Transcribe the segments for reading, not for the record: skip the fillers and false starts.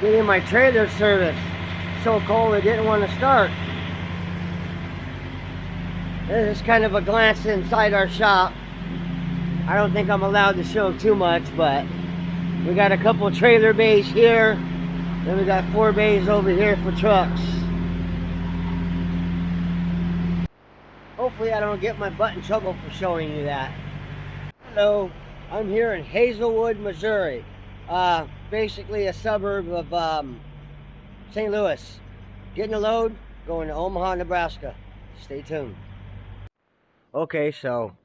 getting my trailer serviced. So cold it didn't want to start. This is kind of a glance inside our shop. I don't think I'm allowed to show too much, but we got a couple trailer bays here. Then we got 4 bays over here for trucks. Hopefully I don't get my butt in trouble for showing you that. Hello, I'm here in Hazelwood, Missouri. Basically a suburb of St. Louis. Getting a load, going to Omaha, Nebraska. Stay tuned. Okay, so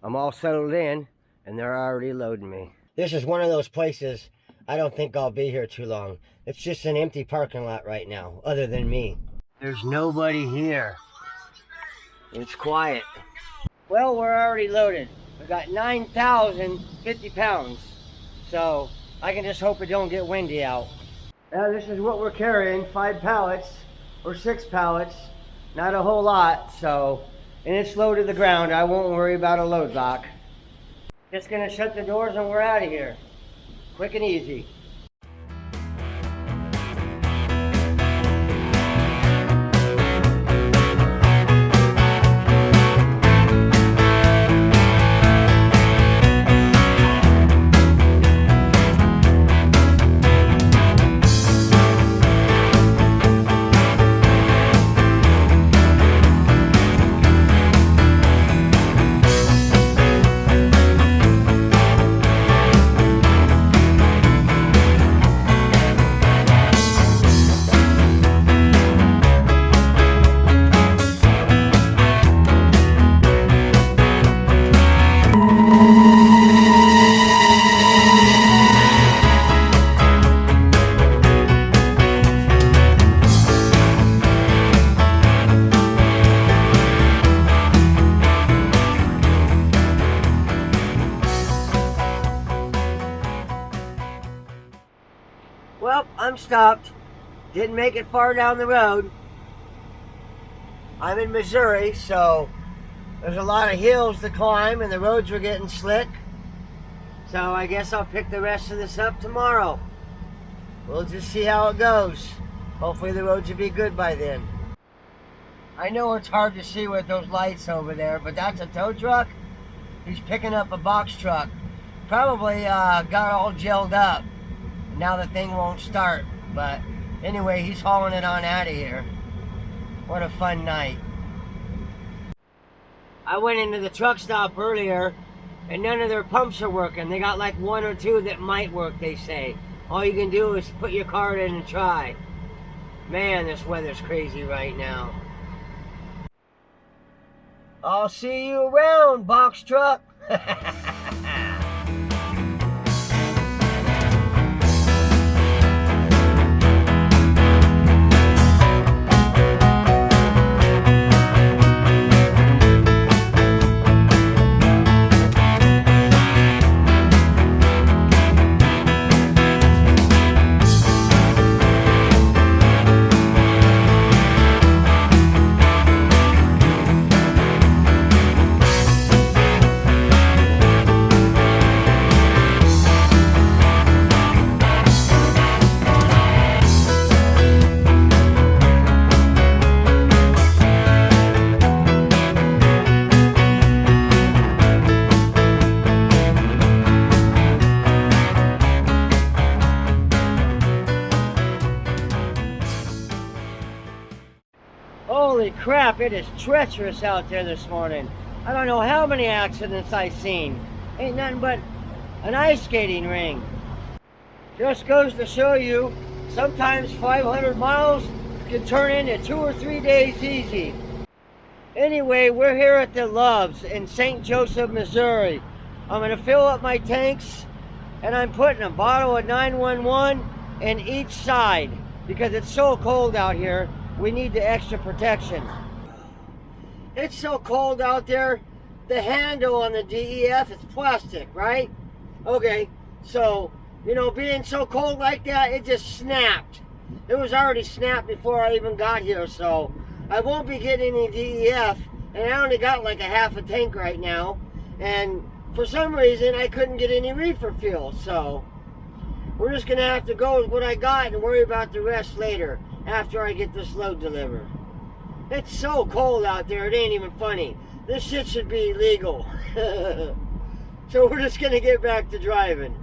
I'm all settled in and they're already loading me. This is one of those places I don't think I'll be here too long. It's just an empty parking lot right now, other than me. There's nobody here. It's quiet. Well, we're already loaded. We got 9,050 pounds. So I can just hope it don't get windy out. Now this is what we're carrying, 5 pallets or 6 pallets. Not a whole lot, so, and it's low to the ground. I won't worry about a load dock. Just gonna shut the doors and we're out of here. Quick and easy. Well, I'm stopped. Didn't make it far down the road. I'm in Missouri, so there's a lot of hills to climb and the roads were getting slick. So I guess I'll pick the rest of this up tomorrow. We'll just see how it goes. Hopefully the roads will be good by then. I know it's hard to see with those lights over there, but that's a tow truck. He's picking up a box truck. Probably got all gelled up. Now the thing won't start, but anyway, he's hauling it on out of here. What a fun night. I went into the truck stop earlier and none of their pumps are working. They got like 1 or 2 that might work, they say. All you can do is put your card in and try. Man, this weather's crazy right now. I'll see you around, box truck. Holy crap, it is treacherous out there this morning. I don't know how many accidents I've seen. Ain't nothing but an ice skating ring. Just goes to show you, sometimes 500 miles can turn into 2 or 3 days easy. Anyway, we're here at the Loves in St. Joseph, Missouri. I'm gonna fill up my tanks and I'm putting a bottle of 911 in each side because it's so cold out here. We need the extra protection. It's so cold out there, the handle on the DEF is plastic, right? Okay, so, you know, being so cold like that, it just snapped. It was already snapped before I even got here, so I won't be getting any DEF, and I only got like a half a tank right now, and for some reason I couldn't get any reefer fuel, so We're just gonna have to go with what I got and worry about the rest later, after I get this load delivered. It's so cold out there, it ain't even funny. This shit should be illegal. So we're just gonna get back to driving.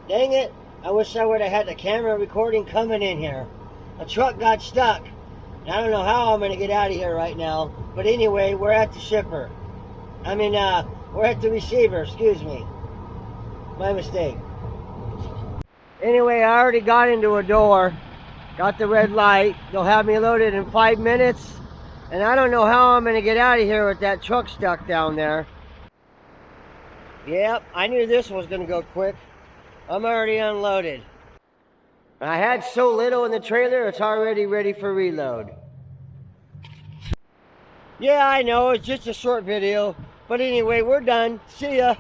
Dang it, I wish I would have had the camera recording coming in here. A truck got stuck. I don't know how I'm going to get out of here right now. But anyway, we're at the shipper. We're at the receiver, excuse me. My mistake. Anyway, I already got into a door. Got the red light. They'll have me loaded in 5 minutes. And I don't know how I'm going to get out of here with that truck stuck down there. Yep, I knew this was going to go quick. I'm already unloaded. I had so little in the trailer, it's already ready for reload. Yeah, I know, it's just a short video. But anyway, we're done. See ya.